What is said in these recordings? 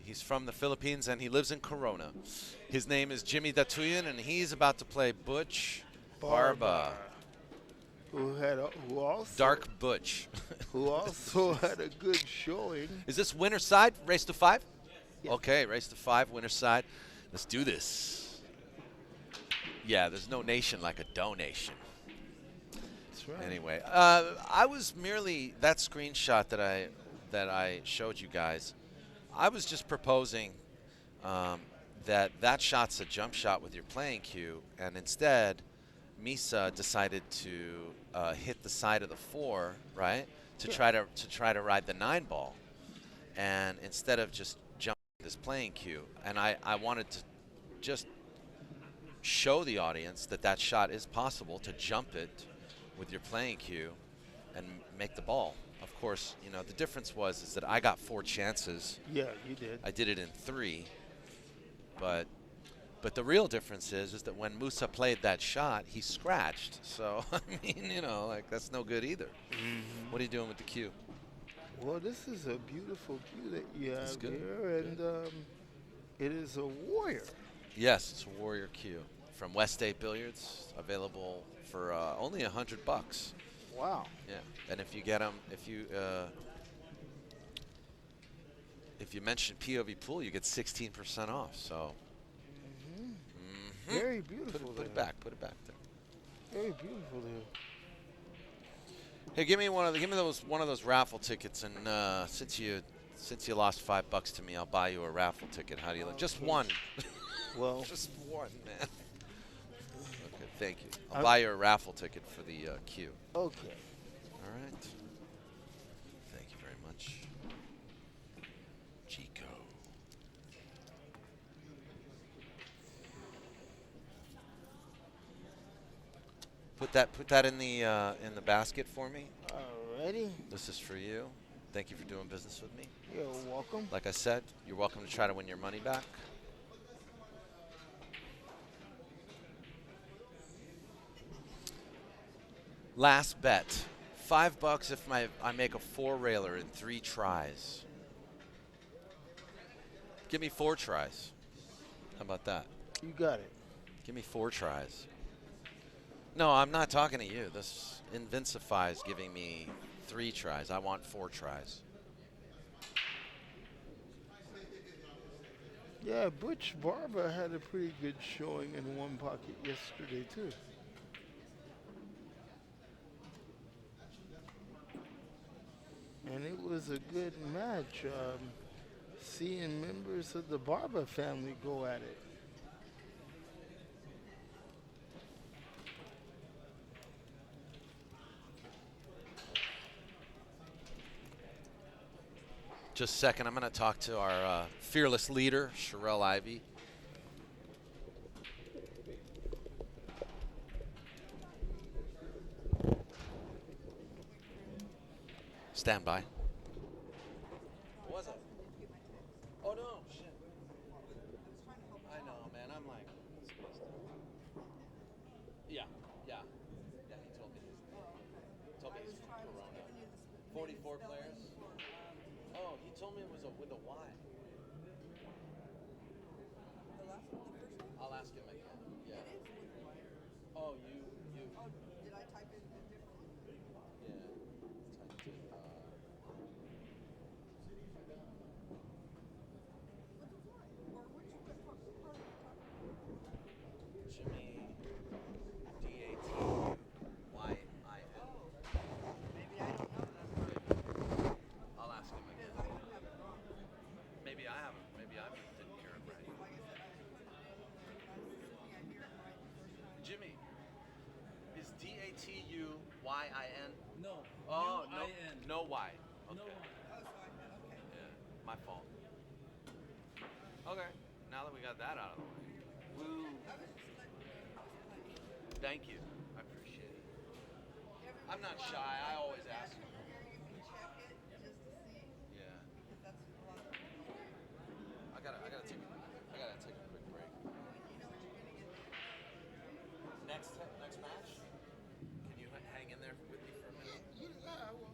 He's from the Philippines, and he lives in Corona. His name is Jimmy DATUIN, and he's about to play Butch BARBA. Barba, who also Dark Butch. who also had a good showing. Is this winner side, race to 5? Yeah. Okay, race to 5, winner side. Let's do this. Yeah, there's no nation like a donation. That's right. Anyway, I was merely that screenshot that I showed you guys. I was just proposing that shot's a jump shot with your playing cue, and instead, Misa decided to hit the side of the 4, right, to try to ride the 9 ball, and instead of just jumping this playing cue, and I wanted to just show the audience that shot is possible, to jump it with your playing cue and make the ball. Of course, you know, the difference is that I got 4 chances. Yeah, you did. I did it in 3, but the real difference is that when Musa played that shot, he scratched. So I mean, you know, like, that's no good either. Mm-hmm. What are you doing with the cue? Well, this is a beautiful cue that you That's have good. here, and it is a warrior. Yes, it's a Warrior cue from West State Billiards, available for only $100. Wow. Yeah, and if you get them, if you mention POVPOOL, you get 16% off. So. Very beautiful. Put it back. Put it back there. Very beautiful there. Hey, give me one of those raffle tickets, and since you lost $5 to me, I'll buy you a raffle ticket. How do you like? Just one. Well, just one, man. Okay, thank you. I'll buy you a raffle ticket for the queue. okay. All right. Thank you very much, Chico. Put that in the basket for me. Alrighty. This is for you. Thank you for doing business with me. You're welcome. Like I said, you're welcome to try to win your money back. Last bet. $5 if I make a 4-railer in 3 tries. Give me 4 tries. How about that? You got it. Give me 4 tries. No, I'm not talking to you. This Invincify is giving me 3 tries. I want 4 tries. Yeah, Butch Barba had a pretty good showing in one pocket yesterday, too. And it was a good match. Seeing members of the Barba family go at it. Just a second, I'm going to talk to our fearless leader, Sherelle Ivy. Stand by. What was it? Oh, no, shit. I know, man. I'm like, yeah. Yeah, he told me. Told me he's from Corona. 44 players? Oh, he told me it was with a Y. I'll ask him again. Yeah. Oh, you. Oh, did I type it differently? Yeah. Typed it. Jimmy. DATUIN. Maybe I don't know that. I'll ask him again. Maybe I haven't. Maybe I didn't hear him right. Jimmy, is DATUIN? No. Oh, no. U-I-N. No Y. Okay. No Y. Yeah, my fault. Okay, now that we got that out of the way. Woo. Thank you. I appreciate it. I'm not shy. I always ask. Yeah. I gotta take a quick break. Next match? Can you hang in there with me for a minute? Yeah, I will.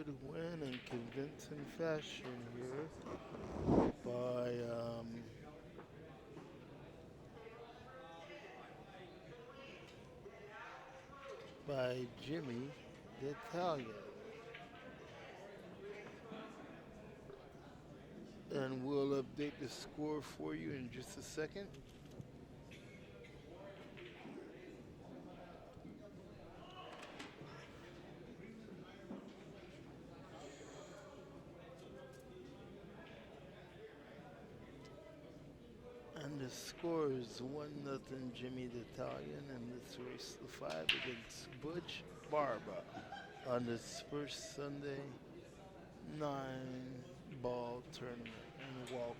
good win in convincing fashion here by Jimmy the Italian. And we'll update the score for you in just a second. And the score is 1-0 Jimmy the Italian in this race the 5 against Butch BARBA on this first Sunday 9-ball tournament. And welcome.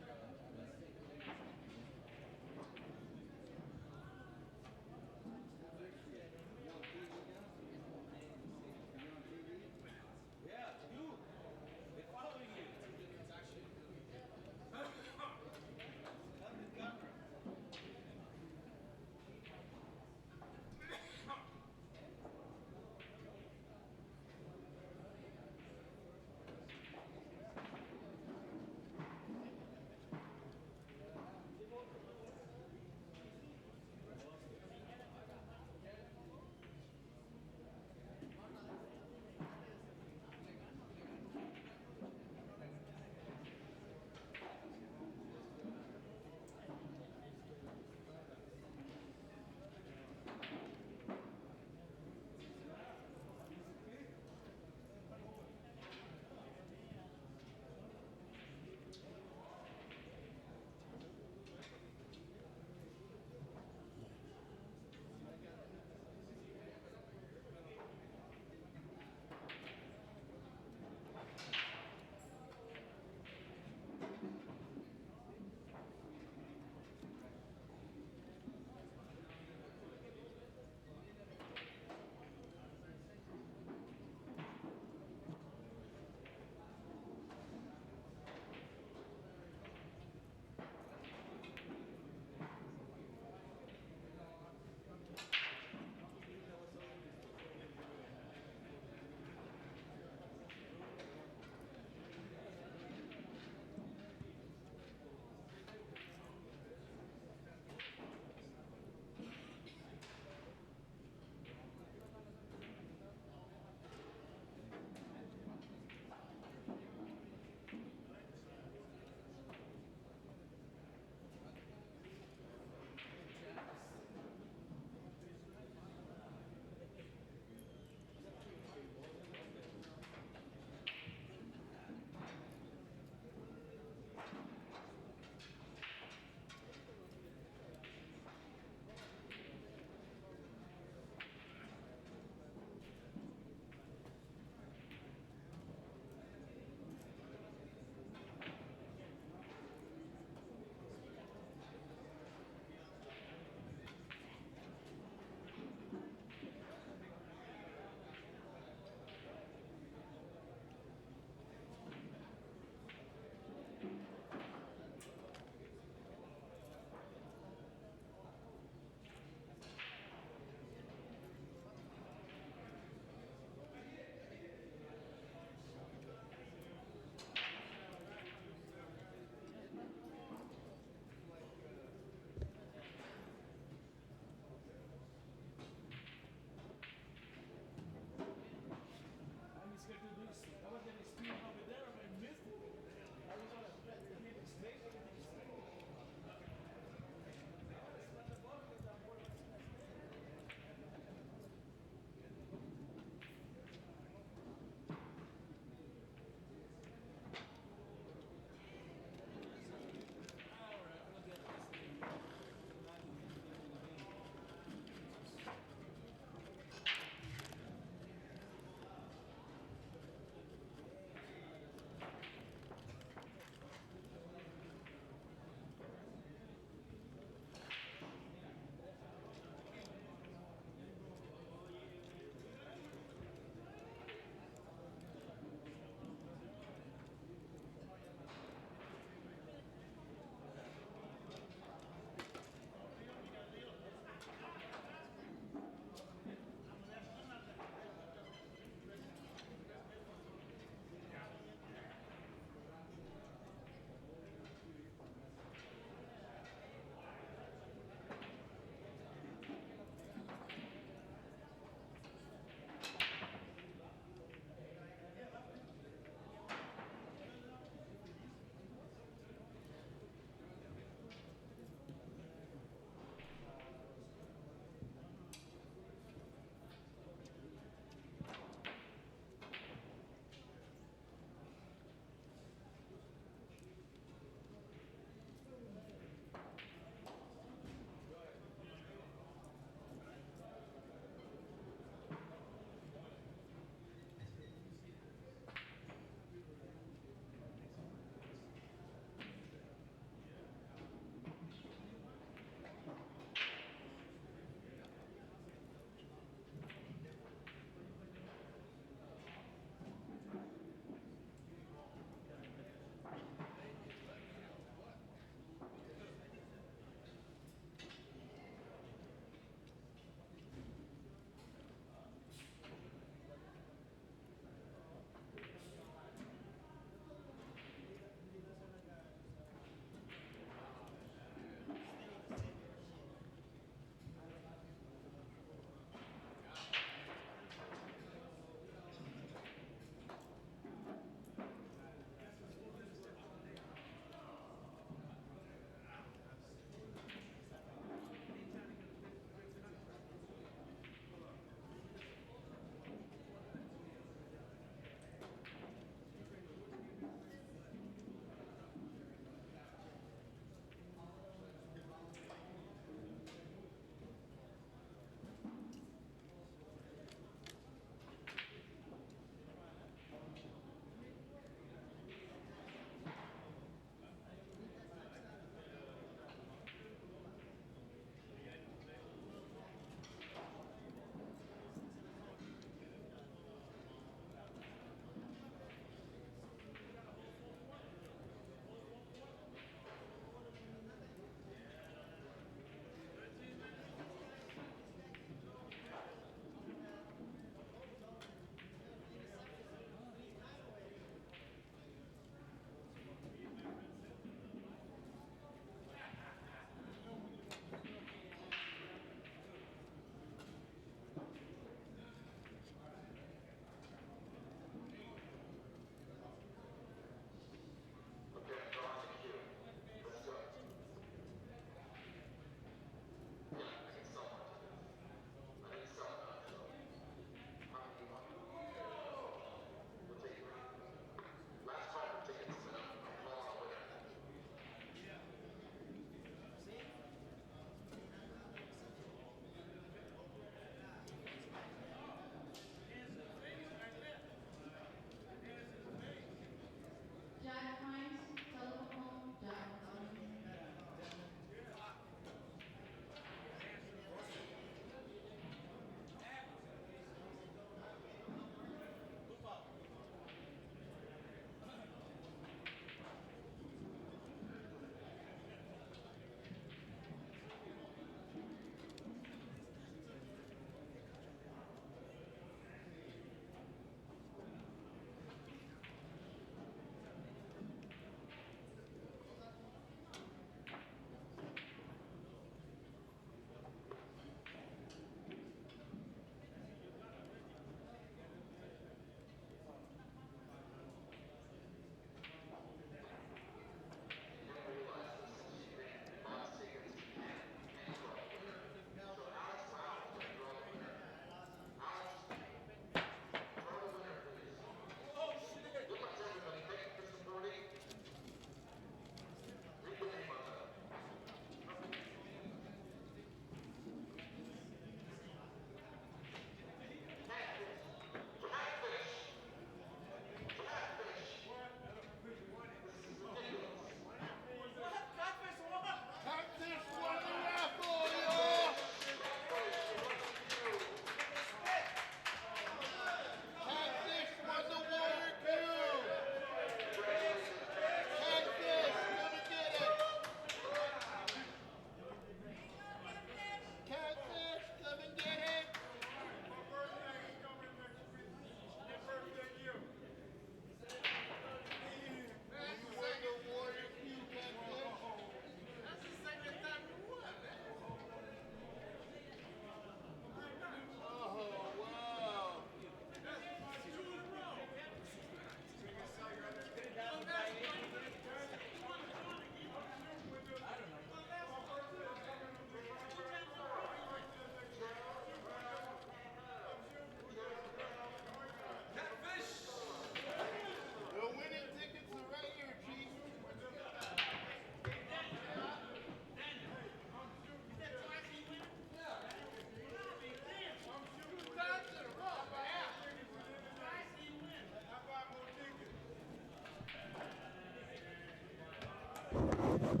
Wow.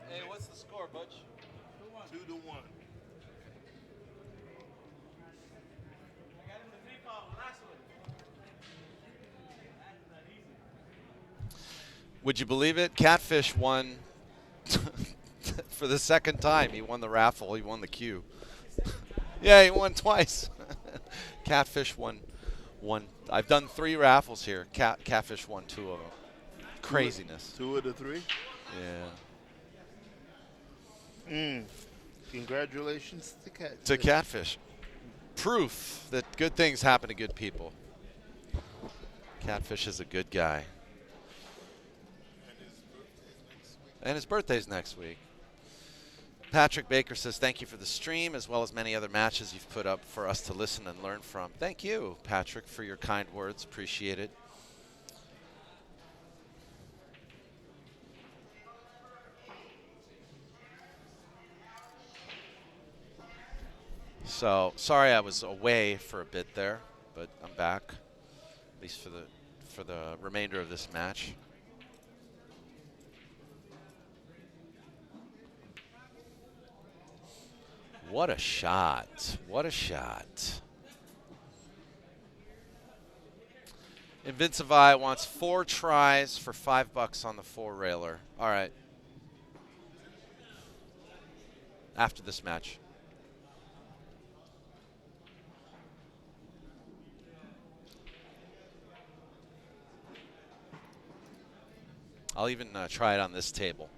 Hey, what's the score, Butch? 2-1. Would you believe it? Catfish won for the second time. He won the raffle. He won the queue. Yeah, he won twice. Catfish won one. I've done 3 raffles here. Catfish won 2 of them. Craziness. 2 of the 3. Yeah. Congratulations to Catfish. To Catfish. Proof that good things happen to good people. Catfish is a good guy. And his birthday's next week. Patrick Baker says, thank you for the stream, as well as many other matches you've put up for us to listen and learn from. Thank you, Patrick, for your kind words. Appreciate it. So, sorry I was away for a bit there, but I'm back, at least for the remainder of this match. What a shot. What a shot. Invincivi wants 4 tries for $5 on the 4-railer. All right. After this match. I'll even try it on this table.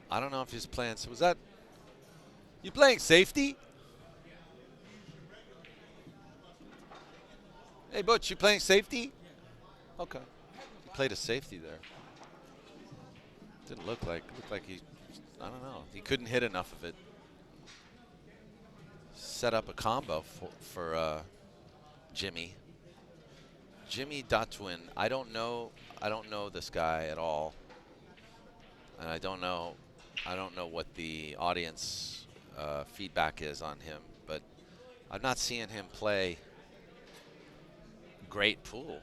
I don't know if he's playing. So was that you playing safety? Hey, Butch, you playing safety? Okay. He played a safety there. Didn't looked like he, I don't know. He couldn't hit enough of it. Set up a combo for Jimmy. Jimmy DATUIN. I don't know this guy at all. And I don't know what the audience feedback is on him, but I'm not seeing him play great pool.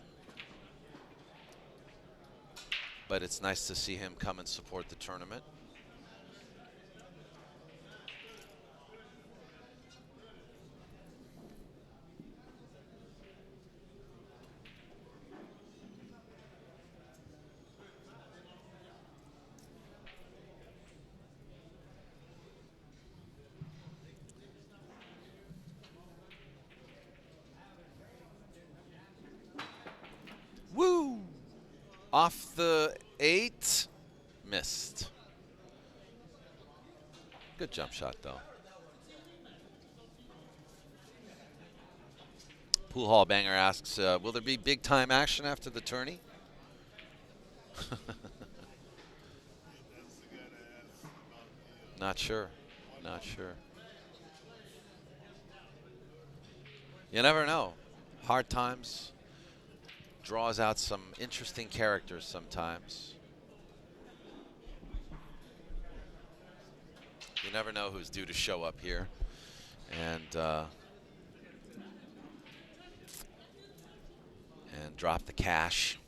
But it's nice to see him come and support the tournament. Woo! Off the 8, missed. Good jump shot, though. Pool Hall Banger asks, will there be big-time action after the tourney? Not sure. Not sure. You never know. Hard times draws out some interesting characters sometimes. You never know who's due to show up here. And drop the cash.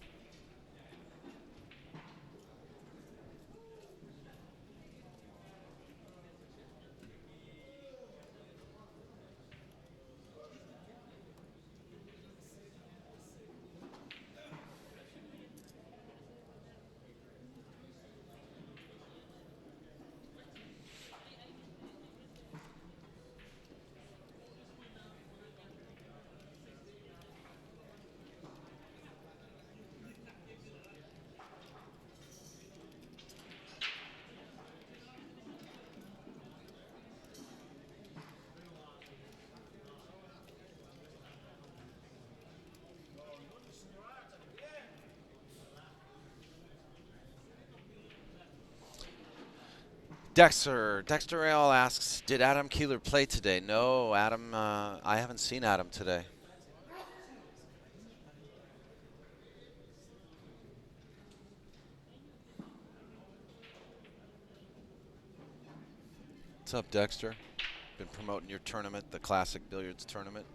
Dexter Rail asks, did Adam Keeler play today? No, Adam, I haven't seen Adam today. What's up, Dexter? Been promoting your tournament, the Classic Billiards Tournament.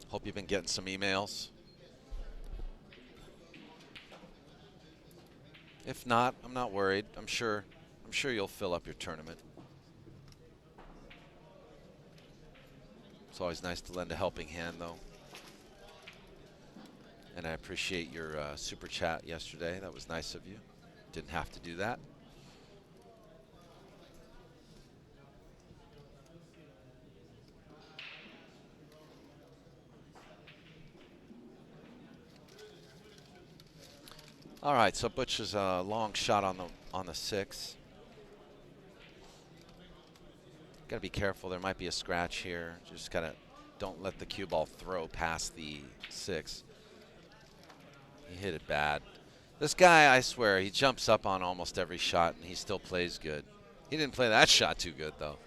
Hope you've been getting some emails. If not, I'm not worried. I'm sure you'll fill up your tournament. It's always nice to lend a helping hand, though. And I appreciate your super chat yesterday. That was nice of you. Didn't have to do that. All right, so Butch is a long shot on the 6. Got to be careful. There might be a scratch here. Just gotta don't let the cue ball throw past the 6. He hit it bad. This guy, I swear, he jumps up on almost every shot and he still plays good. He didn't play that shot too good, though.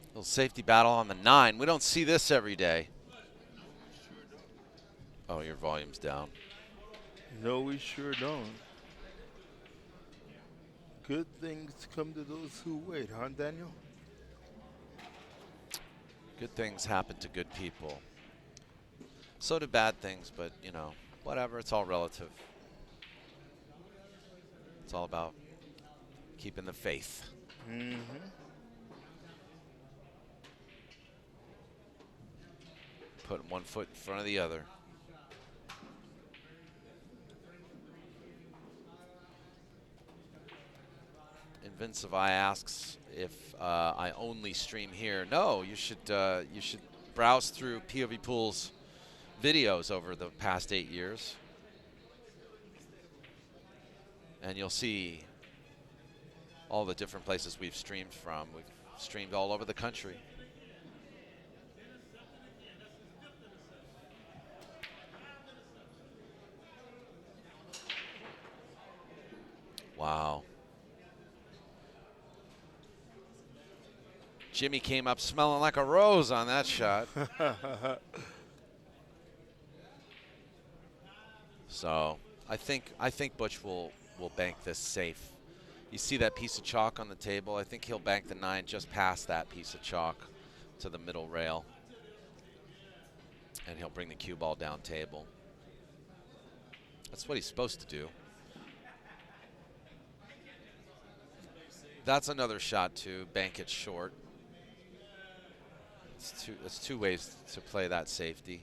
Little safety battle on the 9. We don't see this every day. Oh, your volume's down. No, we sure don't. Good things come to those who wait, huh, Daniel? Good things happen to good people. So do bad things, but, you know, whatever. It's all relative. It's all about keeping the faith. Mm-hmm. Putting one foot in front of the other. Invincive Eye asks if I only stream here. No, you should browse through POVPOOL's videos over the past 8 years, and you'll see all the different places we've streamed from. We've streamed all over the country. Wow. Jimmy came up smelling like a rose on that shot. So I think Butch will bank this safe. You see that piece of chalk on the table? I think he'll bank the 9 just past that piece of chalk to the middle rail. And he'll bring the cue ball down table. That's what he's supposed to do. That's another shot to bank it short. It's two ways to play that safety.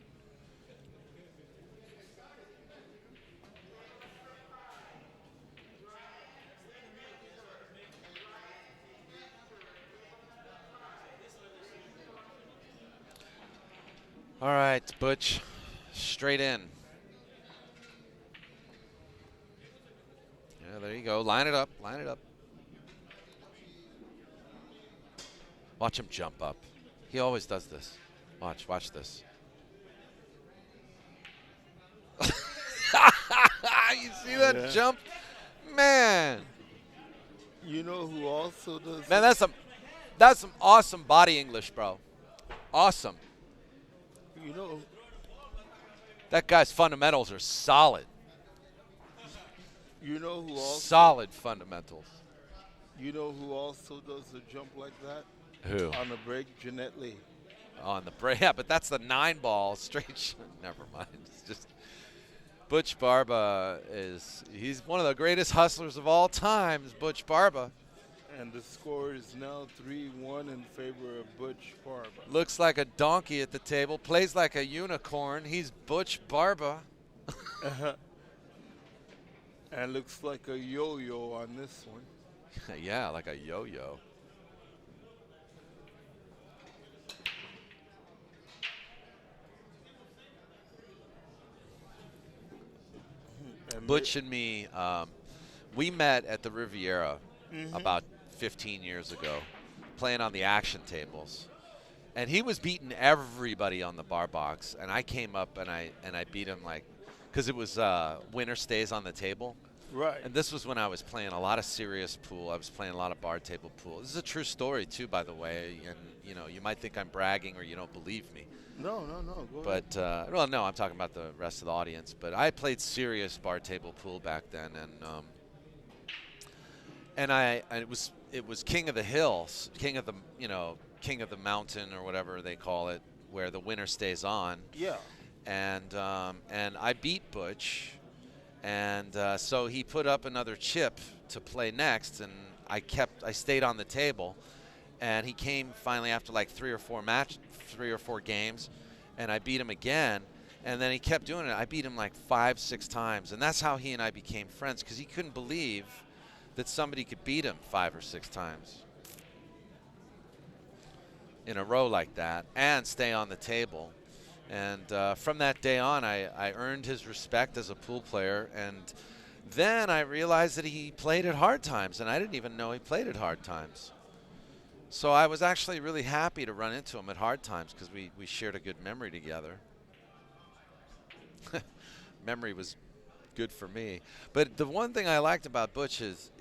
All right, Butch, straight in. Yeah, there you go. Line it up, line it up. Watch him jump up. He always does this. Watch this. You see that jump? Man. You know who also does Man, it? That's some awesome body English, bro. Awesome. You know, That guy's fundamentals are solid. you know who also, Solid fundamentals. you know who also does a jump like that Who? on the break? Jeanette Lee. On the break. Yeah, but that's the 9-ball straight shot. Never mind. It's just Butch BARBA he's one of the greatest hustlers of all times, Butch BARBA. And the score is now 3-1 in favor of Butch BARBA. Looks like a donkey at the table, plays like a unicorn. He's Butch BARBA. And looks like a yo-yo on this one. Yeah, like a yo-yo. And Butch and me, we met at the Riviera Mhm. about 15 years ago, playing on the action tables. And he was beating everybody on the bar box, and I came up and I beat him because it was winner stays on the table. Right. And this was when I was playing a lot of serious pool. I was playing a lot of bar table pool. This is a true story too, by the way. And you might think I'm bragging or you don't believe me. No, go ahead. But well, no, I'm talking about the rest of the audience. But I played serious bar table pool back then, and it was King of the Hills, King of the Mountain or whatever they call it, where the winner stays on. Yeah. And I beat Butch, and so he put up another chip to play next, and I stayed on the table, and he came finally after like 3 or 4 games, and I beat him again, and then he kept doing it. I beat him like 5, 6 times, and that's how he and I became friends, because he couldn't believe that somebody could beat him 5 or 6 times in a row like that and stay on the table. And from that day on, I earned his respect as a pool player. And then I realized that he played at hard times, and I didn't even know he played at hard times. So I was actually really happy to run into him at hard times because we shared a good memory together. Memory was good for me. But the one thing I liked about Butch is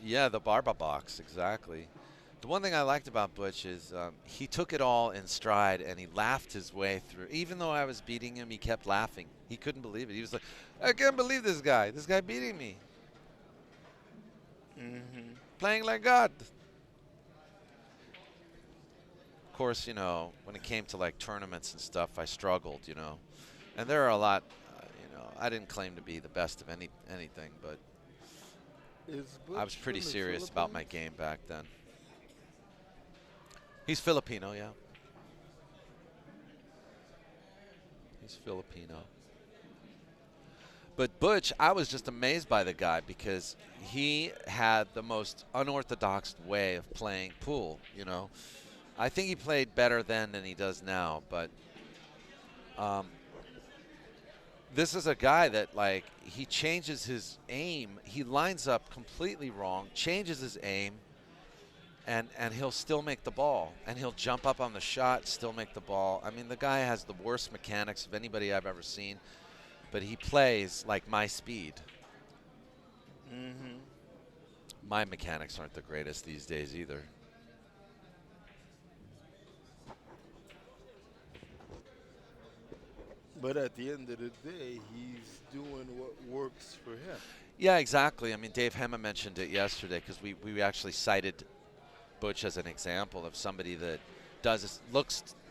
yeah, the Barba box, exactly. The one thing I liked about Butch is he took it all in stride and he laughed his way through. Even though I was beating him, he kept laughing. He couldn't believe it. He was like, I can't believe this guy. This guy beating me. Mm-hmm. Playing like God. Of course, when it came to like tournaments and stuff, I struggled, And there are a lot, I didn't claim to be the best of anything, but I was pretty serious about my game back then. He's Filipino, yeah. He's Filipino. But Butch, I was just amazed by the guy because he had the most unorthodox way of playing pool, I think he played better then than he does now, but this is a guy that, he changes his aim. He lines up completely wrong, changes his aim, and he'll still make the ball. And he'll jump up on the shot, still make the ball. I mean, the guy has the worst mechanics of anybody I've ever seen, but he plays like my speed. Mm-hmm. My mechanics aren't the greatest these days either. But at the end of the day, he's doing what works for him. Yeah, exactly. I mean, Dave HEMMAH mentioned it yesterday because we actually cited Butch as an example of somebody that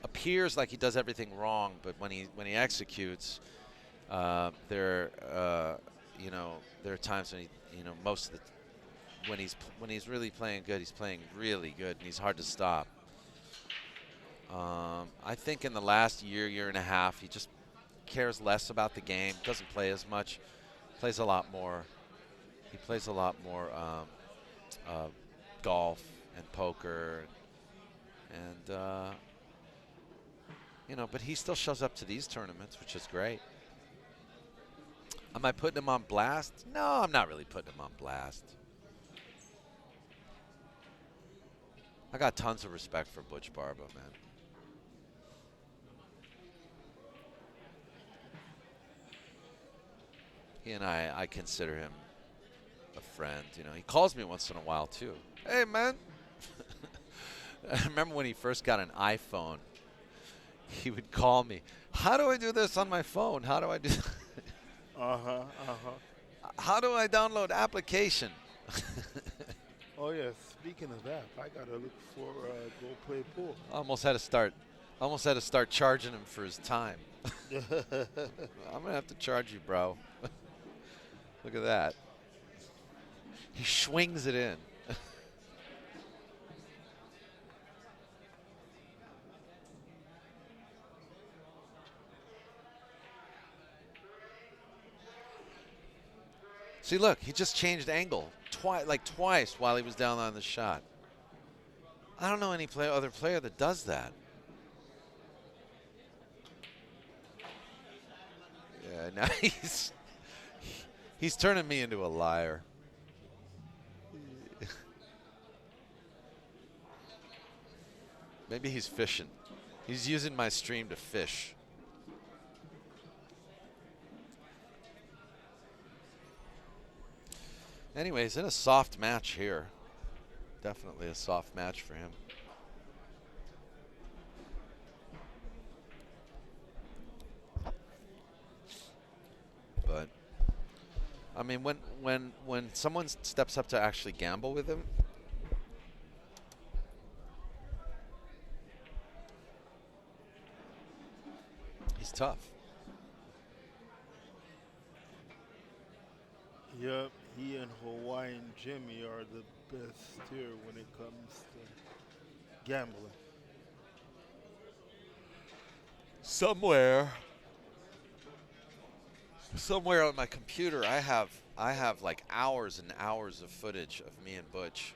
appears like he does everything wrong, but when he executes, there are times when most of the when he's really playing good, he's playing really good, and he's hard to stop. I think in the last year and a half, he just cares less about the game, doesn't play as much, plays a lot more. He plays a lot more golf and poker, and but he still shows up to these tournaments, which is great. Am I putting him on blast? No, I'm not really putting him on blast. I got tons of respect for Butch BARBA, man. He and I consider him a friend. He calls me once in a while too. Hey, man. I remember when he first got an iPhone, he would call me. How do I do this on my phone? How do I do? How do I download application? Oh yeah. Speaking of that, I gotta look for go play pool. Almost had to start charging him for his time. I'm gonna have to charge you, bro. Look at that. He swings it in. See, look, he just changed angle twice while he was down on the shot. I don't know any other player that does that. Yeah, now he's turning me into a liar. Maybe he's fishing. He's using my stream to fish. Anyways, in a soft match here. Definitely a soft match for him. But I mean, when someone steps up to actually gamble with him, he's tough. Yep, he and Hawaiian Jimmy are the best here when it comes to gambling. Somewhere on my computer, I have like hours and hours of footage of me and Butch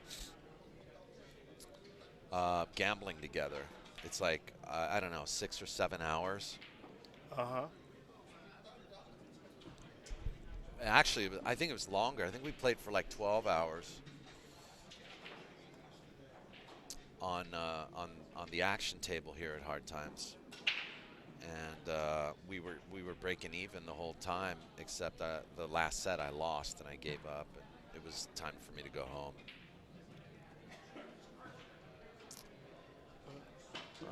gambling together. It's like I don't know, 6 or 7 hours. Actually, I think it was longer. I think we played for like 12 hours on the action table here at Hard Times, and we were breaking even the whole time, except the last set I lost and I gave up. And it was time for me to go home.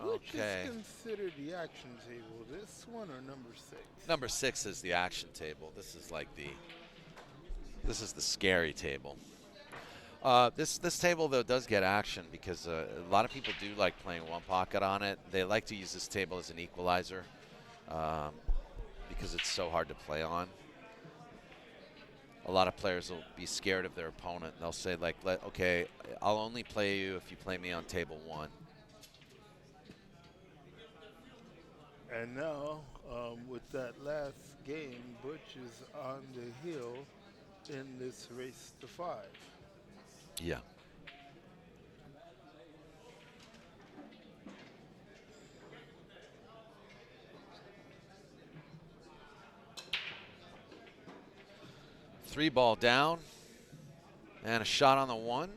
Which Okay. is considered the action table? This one or number 6? Number 6 is the action table. This is like this is the scary table. This table though does get action because a lot of people do like playing one pocket on it. They like to use this table as an equalizer because it's so hard to play on. A lot of players will be scared of their opponent. And they'll say like, okay, I'll only play you if you play me on table 1. And now, with that last game, Butch is on the hill in this race to 5. Yeah. Three ball down, and a shot on the 1.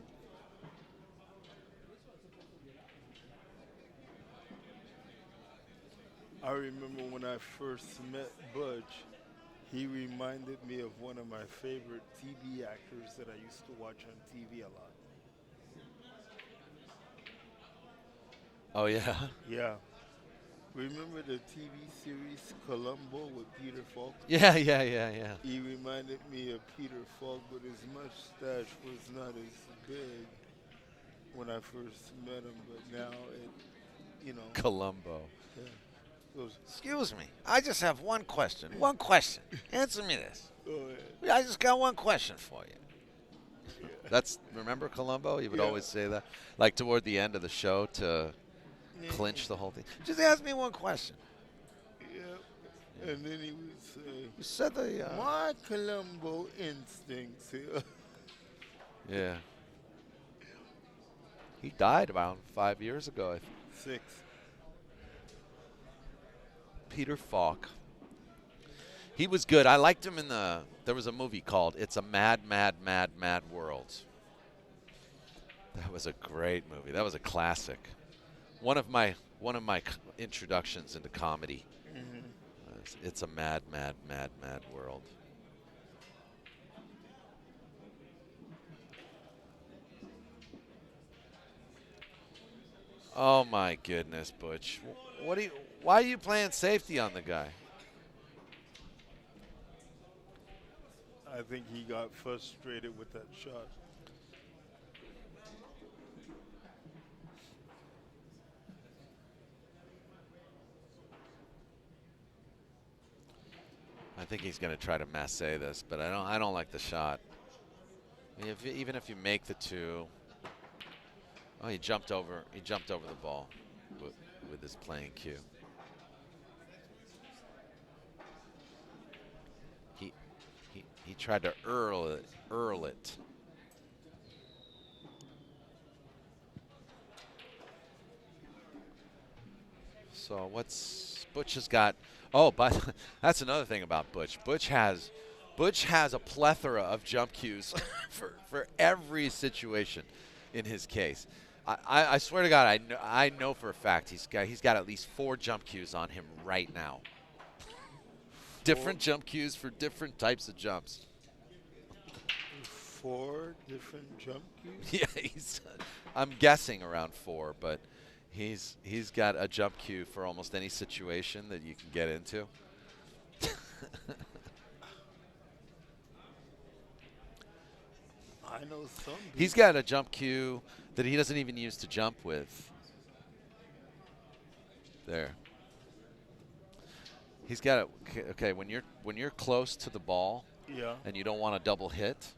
I remember when I first met Butch, he reminded me of one of my favorite TV actors that I used to watch on TV a lot. Oh yeah. Yeah. Remember the TV series Columbo with Peter Falk? Yeah. He reminded me of Peter Falk, but his mustache was not as big when I first met him, but now Columbo. yeah. Excuse me. I just have one question. One question. Answer me this. Oh, yeah. I just got one question for you. Remember Columbo? He would always say that, like toward the end of the show to clinch the whole thing. Just ask me one question. Yeah. And then he would say, You said the. my Columbo instincts. Yeah. He died about 5 years ago. 6. Peter Falk. He was good. I liked him in there was a movie called It's a Mad, Mad, Mad, Mad World. That was a great movie. That was a classic. One of my introductions into comedy. It's a Mad, Mad, Mad, Mad World. Oh my goodness, Butch. What do you? Why are you playing safety on the guy? I think he got frustrated with that shot. I think he's going to try to masse this, but I don't like the shot. I mean, even if you make the two, oh, he jumped over. He jumped over the ball with his playing cue. He he tried to earl it. So what's Butch has got? Oh, but that's another thing about Butch. Butch has a plethora of jump cues for every situation in his case. I swear to God, I know for a fact he's got at least 4 jump cues on him right now. Four, Different jump cues for different types of jumps. 4 different jump cues. Yeah, I'm guessing around 4, but he's got a jump cue for almost any situation that you can get into. I know some He's people. got a jump cue that he doesn't even use to jump with. There. He's got it. Okay, when you're close to the ball Yeah. and you don't want a double hit,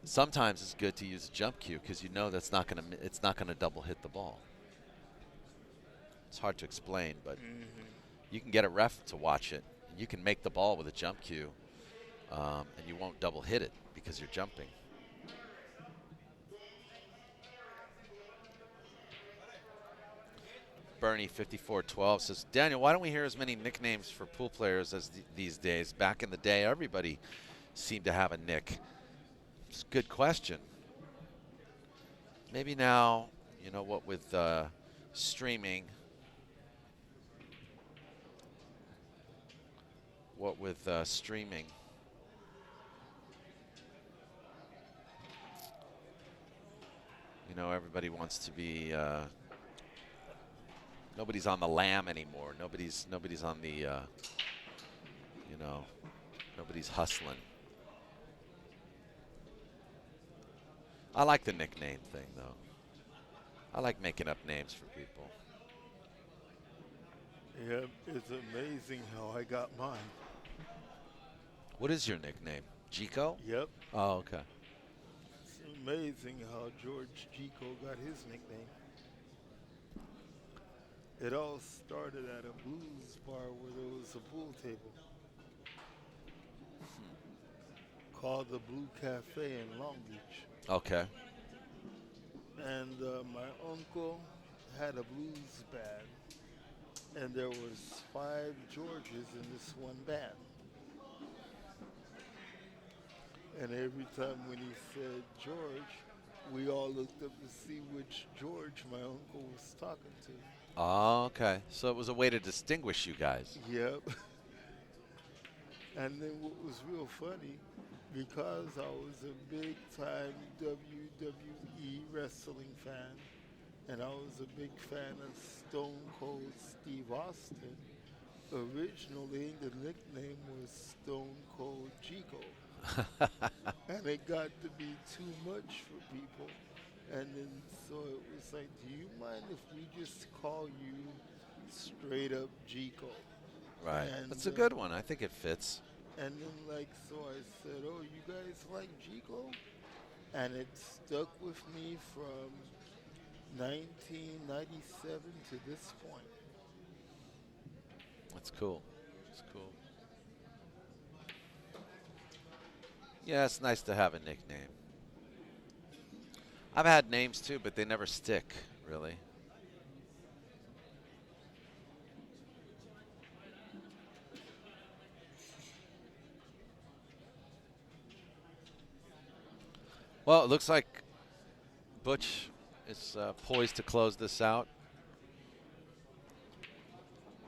sometimes it's good to use a jump cue because you know it's not gonna double hit the ball. It's hard to explain, but you can get a ref to watch it. You can make the ball with a jump cue, and you won't double hit it because you're jumping. Bernie 5412 says, Daniel, why don't we hear as many nicknames for pool players as these days? Back in the day, everybody seemed to have a nick. It's a good question. Maybe now, you know what, with streaming, streaming, you know, everybody wants to be. Nobody's on the lam anymore. Nobody's on the. You know, nobody's hustling. I like the nickname thing, though. I like making up names for people. Yeah, it's amazing how I got mine. What is your nickname? Jico? Yep. Oh, okay. It's amazing how George Gico got his nickname. It all started at a blues bar where there was a pool table called the Blue Cafe in Long Beach. Okay. And my uncle had a blues band, and there was 5 Georges in this one band. And every time when he said George, we all looked up to see which George my uncle was talking to. Oh, okay. So it was a way to distinguish you guys. Yep. And then what was real funny, because I was a big time WWE wrestling fan, and I was a big fan of Stone Cold Steve Austin, originally the nickname was Stone Cold Chico. And it got to be too much for people. And then so it was like, do you mind if we just call you straight up Chico? Right. And That's a good one. I think it fits. and then like so I said, oh, you guys like Chico? And it stuck with me from 1997 to this point. That's cool. That's cool. Yeah, it's nice to have a nickname. I've had names too, but they never stick, really. Well, it looks like Butch is poised to close this out.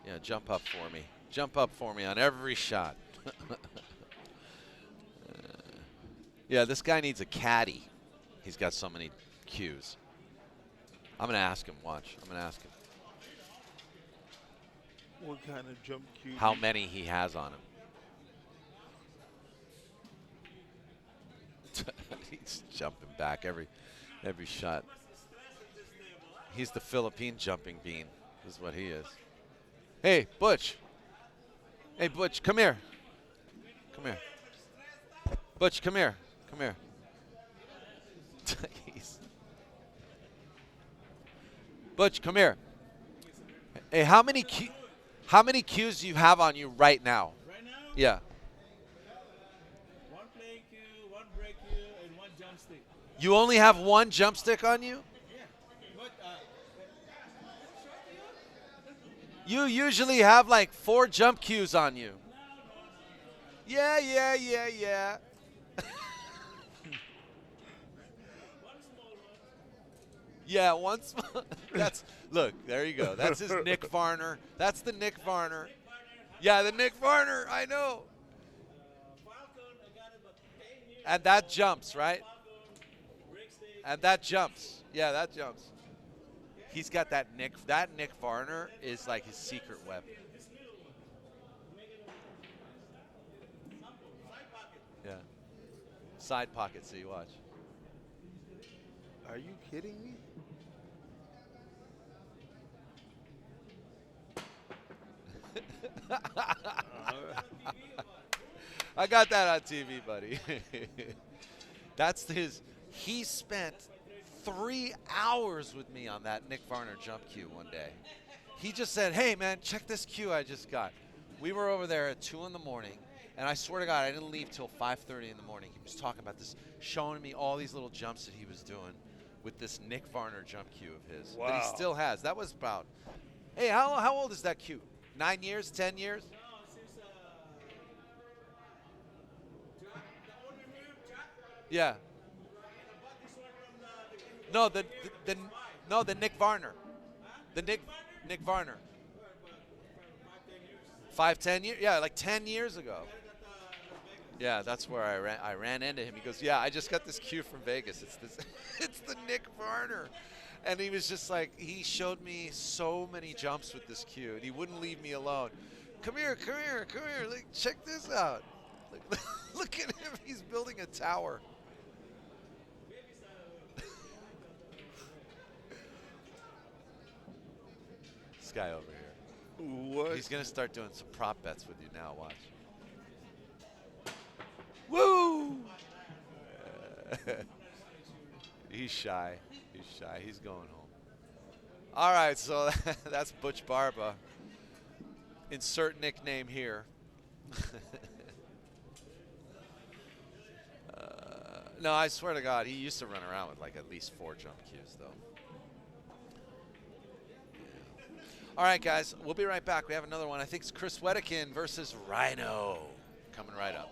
Yeah, jump up for me. Jump up for me on every shot. Yeah, this guy needs a caddy. He's got so many cues. I'm going to ask him. Watch. I'm going to ask him What kind of jump cue? how many he has on him. He's jumping back every shot. He's the Philippine jumping bean, is what he is. Hey, Butch. Hey, Butch, come here. Come here. Butch, come here. Come here. Butch, come here. Hey, how many cues do you have on you right now? Right now? Yeah. One play cue, one break cue, and one jump stick. You only have one jump stick on you? Yeah. But, You usually have like 4 jump cues on you. Yeah. Yeah, one small. Look, there you go. That's his Nick Varner. That's the Nick Varner. Yeah, the Nick Varner. I know. And that jumps, right? And that jumps. Yeah, that jumps. He's got that Nick. That Nick Varner is like his secret weapon. Yeah. Side pocket, so you watch. Are you kidding me? I got that on TV, buddy. That's his. He spent 3 hours with me on that Nick Varner jump cue one day. He just said, hey, man, check this cue I just got. We were over there at 2 in the morning, and I swear to God, I didn't leave till 5:30 in the morning. He was talking about this, showing me all these little jumps that he was doing with this Nick Varner jump cue of his that he still has. That was about, hey, how old is that cue? 9 years, 10 years? no, since the owner here, Jack, Yeah. and I bought this one from the No, the Nick Varner. The Nick Varner. 5, 10 years? Yeah, like 10 years ago. Yeah, that's where I ran into him. He goes, yeah, I just got this cue from Vegas. It's this, it's the Nick Varner. And he was just like, he showed me so many jumps with this cue, and he wouldn't leave me alone. Come here. Like, check this out. Look at him. He's building a tower. This guy over here. What? He's going to start doing some prop bets with you now. Watch. Woo! He's shy. He's going home. All right, so that's Butch BARBA. Insert nickname here. No, I swear to God, he used to run around with like at least 4 jump cues, though. Yeah. All right, guys, we'll be right back. We have another one. I think it's Chris Wedekin versus Rhino coming right up.